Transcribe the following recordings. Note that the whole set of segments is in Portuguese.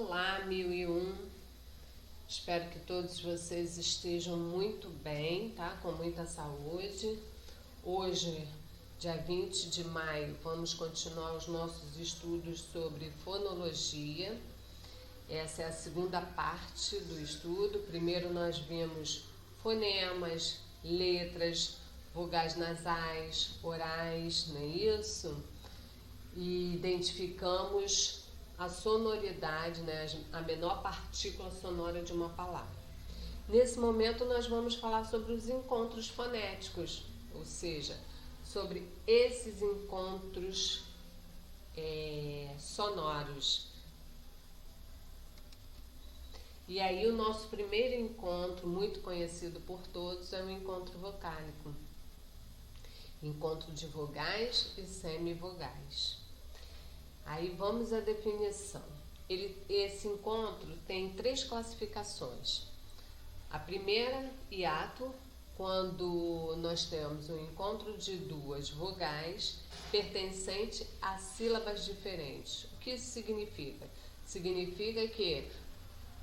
Olá, 1001. Espero que todos vocês estejam muito bem, tá? Com muita saúde. Hoje, dia 20 de maio, vamos continuar os nossos estudos sobre fonologia. Essa é a segunda parte do estudo. Primeiro nós vimos fonemas, letras, vogais nasais, orais, não é isso? E identificamos a sonoridade, né, a menor partícula sonora de uma palavra. Nesse momento nós vamos falar sobre os encontros fonéticos, ou seja, sobre esses encontros sonoros. E aí o nosso primeiro encontro, muito conhecido por todos, é o encontro vocálico. Encontro de vogais e semivogais. Aí vamos à definição. Esse encontro tem 3 classificações. A primeira, hiato, quando nós temos um encontro de 2 vogais pertencente a sílabas diferentes. O que isso significa? Significa que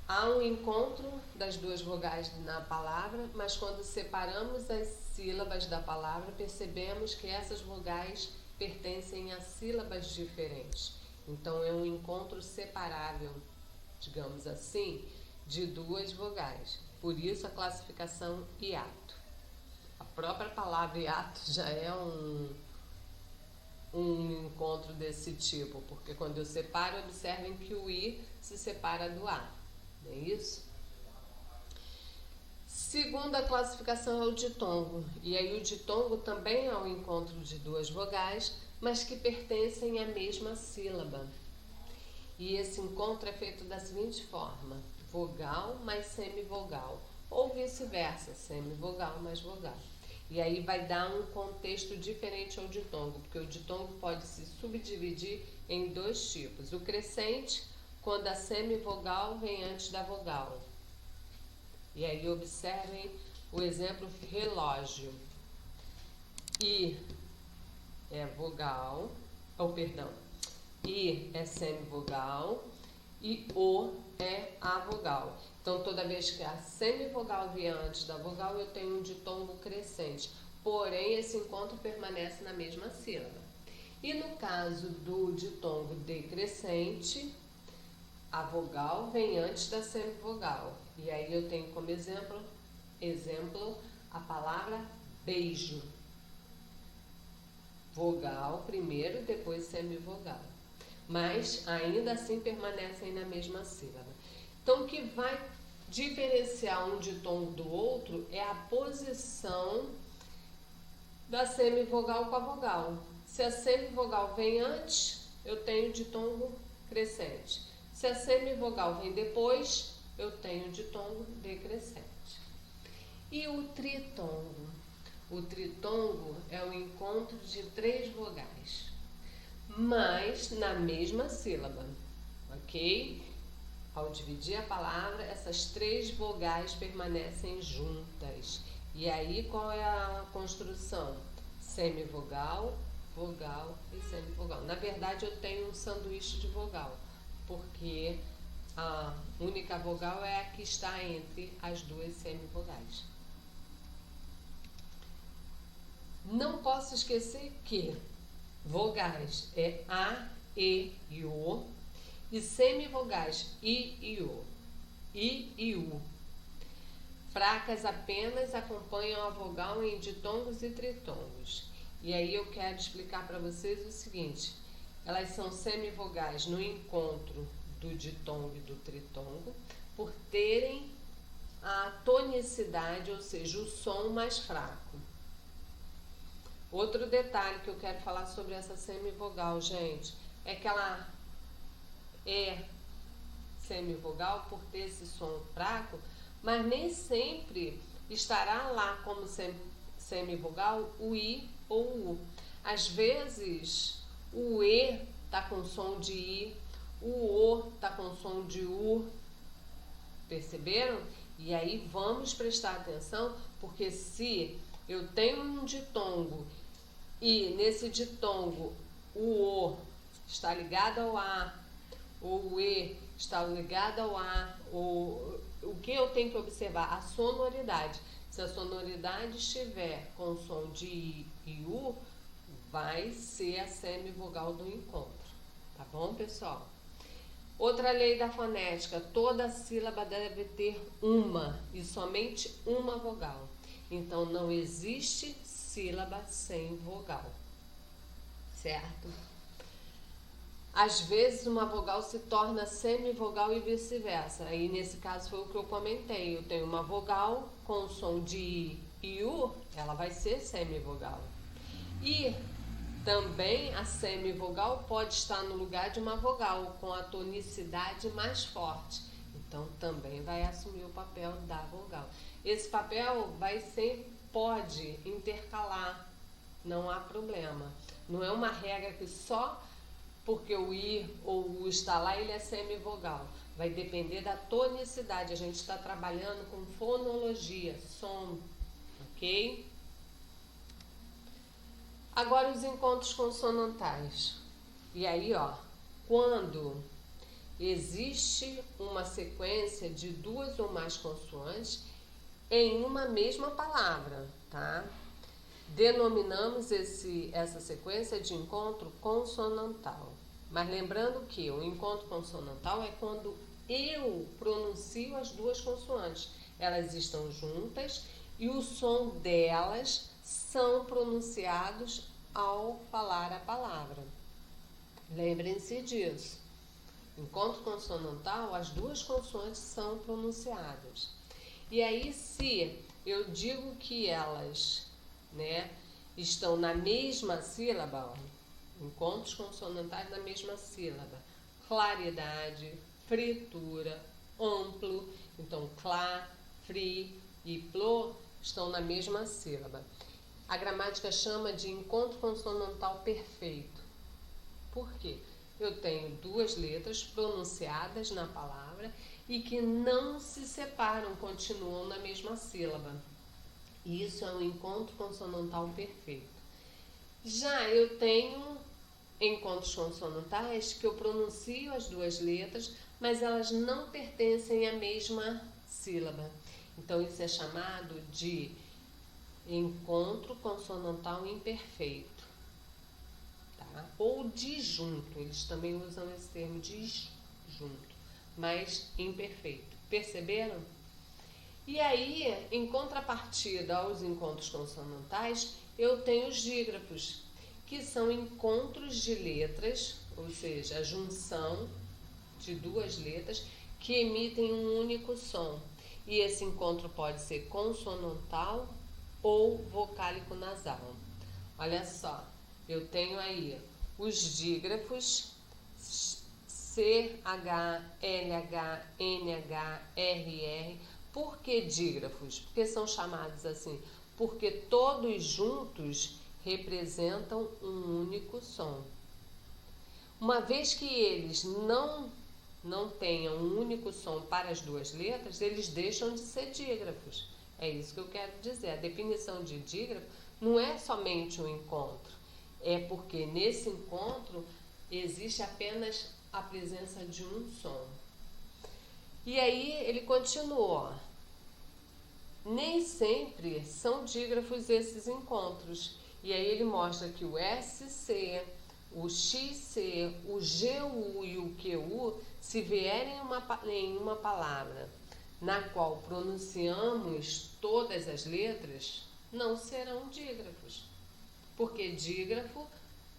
há um encontro das 2 vogais na palavra, mas quando separamos as sílabas da palavra, percebemos que essas vogais pertencem a sílabas diferentes. Então, é um encontro separável, digamos assim, de 2 vogais. Por isso, a classificação hiato. A própria palavra hiato já é um encontro desse tipo, porque quando eu separo, observem que o I se separa do A. Não é isso? Segunda classificação é o ditongo. E aí o ditongo também é um encontro de 2 vogais, mas que pertencem à mesma sílaba. E esse encontro é feito da seguinte forma: vogal mais semivogal, ou vice-versa, semivogal mais vogal. E aí vai dar um contexto diferente ao ditongo, porque o ditongo pode se subdividir em 2 tipos. O crescente, quando a semivogal vem antes da vogal. E aí observem o exemplo relógio. I é vogal, I é semivogal e O é a vogal. Então, toda vez que a semivogal vier antes da vogal, eu tenho um ditongo crescente. Porém, esse encontro permanece na mesma sílaba. E no caso do ditongo decrescente, a vogal vem antes da semivogal. E aí eu tenho como exemplo a palavra beijo. Vogal primeiro, depois semivogal. Mas ainda assim permanecem na mesma sílaba. Então, o que vai diferenciar um ditongo do outro é a posição da semivogal com a vogal. Se a semivogal vem antes, eu tenho ditongo crescente. Se a semivogal vem depois, eu tenho ditongo decrescente. E o tritongo? O tritongo é o encontro de 3 vogais, mas na mesma sílaba, ok? Ao dividir a palavra, essas 3 vogais permanecem juntas. E aí, qual é a construção? Semivogal, vogal e semivogal. Na verdade, eu tenho um sanduíche de vogal, porque a única vogal é a que está entre as 2 semivogais. Não posso esquecer que vogais é A, E e O, e semivogais I e O. I e U. Fracas apenas acompanham a vogal em ditongos e tritongos. E aí eu quero explicar para vocês o seguinte: elas são semivogais no encontro do ditongo e do tritongo, por terem a tonicidade, ou seja, o som mais fraco. Outro detalhe que eu quero falar sobre essa semivogal, gente, é que ela é semivogal por ter esse som fraco, mas nem sempre estará lá como semivogal o I ou o U. Às vezes o E está com som de I, o O está com som de U, perceberam? E aí vamos prestar atenção, porque se eu tenho um ditongo e nesse ditongo o O está ligado ao A, ou o E está ligado ao A, ou o que eu tenho que observar? A sonoridade. Se a sonoridade estiver com o som de I e U, vai ser a semivogal do encontro. Tá bom, pessoal? Outra lei da fonética, toda sílaba deve ter uma e somente uma vogal. Então, não existe sílaba sem vogal, certo? Às vezes, uma vogal se torna semivogal e vice-versa. Aí, nesse caso, foi o que eu comentei. Eu tenho uma vogal com o som de I e U, ela vai ser semivogal. E também a semivogal pode estar no lugar de uma vogal, com a tonicidade mais forte. Então, também vai assumir o papel da vogal. Esse papel pode intercalar, não há problema. Não é uma regra que só porque o I ou o U está lá, ele é semivogal. Vai depender da tonicidade. A gente está trabalhando com fonologia, som, ok? Agora os encontros consonantais. E aí, ó, quando existe uma sequência de duas ou mais consoantes em uma mesma palavra, tá? Denominamos essa sequência de encontro consonantal. Mas lembrando que o encontro consonantal é quando eu pronuncio as duas consoantes. Elas estão juntas e o som delas são pronunciados ao falar a palavra. Lembrem-se disso. Encontro consonantal, as duas consoantes são pronunciadas. E aí, se eu digo que elas, estão na mesma sílaba, ó, encontros consonantais na mesma sílaba, claridade, fritura, amplo, então clá, fri e plo estão na mesma sílaba. A gramática chama de encontro consonantal perfeito. Por quê? Eu tenho duas letras pronunciadas na palavra e que não se separam, continuam na mesma sílaba. Isso é um encontro consonantal perfeito. Já eu tenho encontros consonantais que eu pronuncio as duas letras, mas elas não pertencem à mesma sílaba. Então, isso é chamado de encontro consonantal imperfeito, tá? Ou disjunto, eles também usam esse termo disjunto, mas imperfeito. Perceberam? E aí, em contrapartida aos encontros consonantais, eu tenho os dígrafos, que são encontros de letras, ou seja, a junção de duas letras que emitem um único som. E esse encontro pode ser consonantal ou vocálico nasal. Olha só, eu tenho aí os dígrafos C, H, L, H, N, H, R, R. Por que dígrafos? Porque são chamados assim? Porque todos juntos representam um único som. Uma vez que eles não tenham um único som para as duas letras, eles deixam de ser dígrafos. É isso que eu quero dizer. A definição de dígrafo não é somente um encontro. É porque nesse encontro existe apenas a presença de um som. E aí ele continuou. Nem sempre são dígrafos esses encontros. E aí ele mostra que o SC, o XC, o GU e o QU, se vierem em uma palavra na qual pronunciamos todas as letras, não serão dígrafos. Porque dígrafo,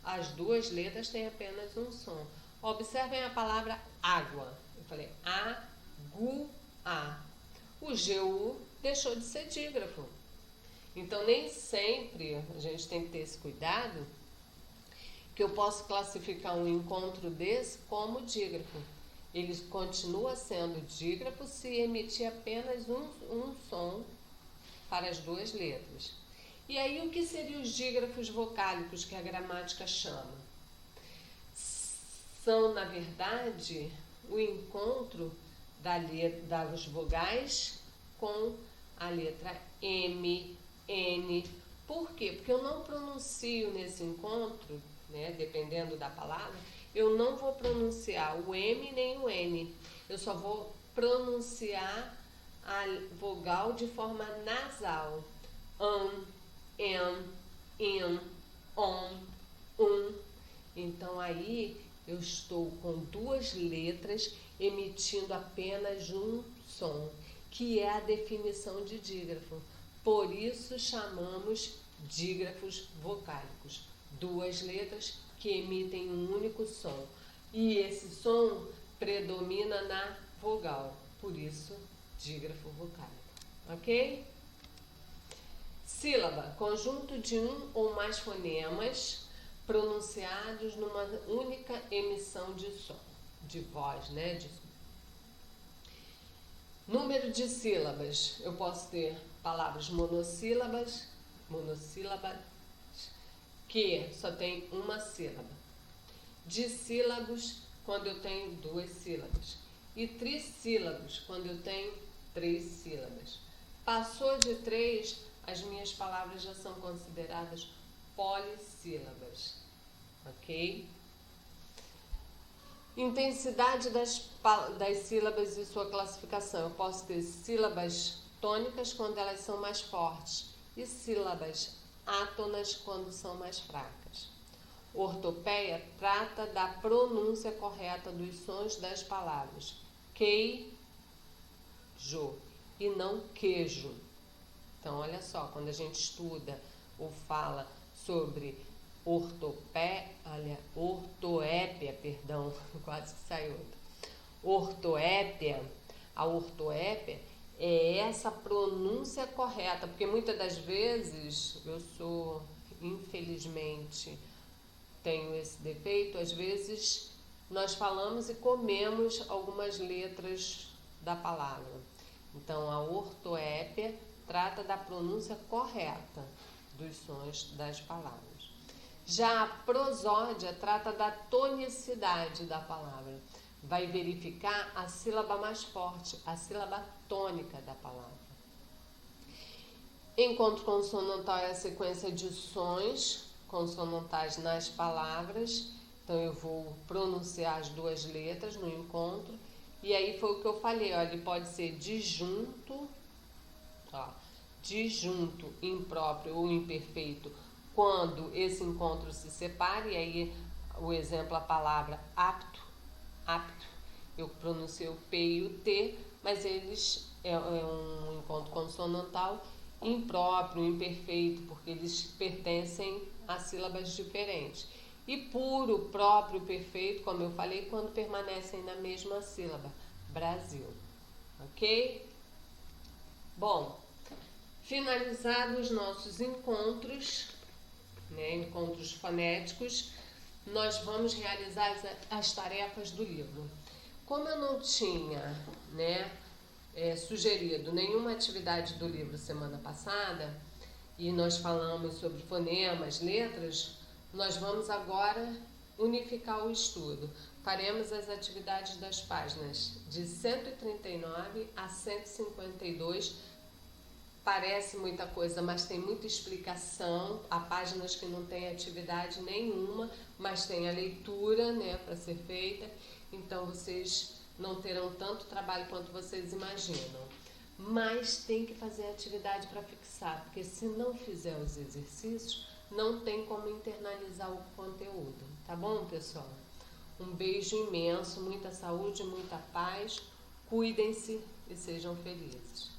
as duas letras têm apenas um som. Observem a palavra água. Eu falei A. O GU deixou de ser dígrafo. Então, nem sempre a gente tem que ter esse cuidado, que eu posso classificar um encontro desse como dígrafo. Ele continua sendo dígrafo se emitir apenas um som para as duas letras. E aí, o que seriam os dígrafos vocálicos que a gramática chama? São, na verdade, o encontro das vogais com a letra M, N. Por quê? Porque eu não pronuncio nesse encontro, dependendo da palavra, eu não vou pronunciar o M nem o N. Eu só vou pronunciar a vogal de forma nasal. In, on, Então aí eu estou com duas letras emitindo apenas um som, que é a definição de dígrafo. Por isso chamamos dígrafos vocálicos. Duas letras que emitem um único som. E esse som predomina na vogal. Por isso, dígrafo vocálico. Ok? Sílaba, conjunto de um ou mais fonemas pronunciados numa única emissão de som, de voz, né? Número de sílabas, eu posso ter palavras monossílabas, que só tem uma sílaba. Dissílabos, quando eu tenho duas sílabas. E trissílabos, quando eu tenho três sílabas. Passou de três, as minhas palavras já são consideradas polissílabas. Ok? Intensidade das sílabas e sua classificação. Eu posso ter sílabas tônicas quando elas são mais fortes e sílabas átonas quando são mais fracas. Ortopeia trata da pronúncia correta dos sons das palavras queijo e não queijo. Então, olha só, quando a gente estuda ou fala sobre ortoépia, quase que saiu. Ortoépia, a ortoépia é essa pronúncia correta, porque muitas das vezes infelizmente, tenho esse defeito, às vezes nós falamos e comemos algumas letras da palavra. Então, a ortoépia trata da pronúncia correta dos sons das palavras. Já a prosódia trata da tonicidade da palavra. Vai verificar a sílaba mais forte, a sílaba tônica da palavra. Encontro consonantal é a sequência de sons consonantais nas palavras. Então, eu vou pronunciar as duas letras no encontro. E aí foi o que eu falei, ó, ele pode ser disjunto, disjunto, impróprio ou imperfeito, quando esse encontro se separa. E aí o exemplo, a palavra apto, eu pronunciei o P e o T, mas eles é um encontro consonantal impróprio, imperfeito, porque eles pertencem a sílabas diferentes. E puro, próprio, perfeito, como eu falei, quando permanecem na mesma sílaba. Brasil. Ok? Bom, finalizados os nossos encontros, né, encontros fonéticos, nós vamos realizar as tarefas do livro. Como eu não tinha, sugerido nenhuma atividade do livro semana passada, e nós falamos sobre fonemas, letras, nós vamos agora unificar o estudo. Faremos as atividades das páginas de 139 a 152. Parece muita coisa, mas tem muita explicação. Há páginas que não tem atividade nenhuma, mas tem a leitura, para ser feita. Então, vocês não terão tanto trabalho quanto vocês imaginam. Mas tem que fazer a atividade para fixar, porque se não fizer os exercícios, não tem como internalizar o conteúdo. Tá bom, pessoal? Um beijo imenso, muita saúde, muita paz. Cuidem-se e sejam felizes.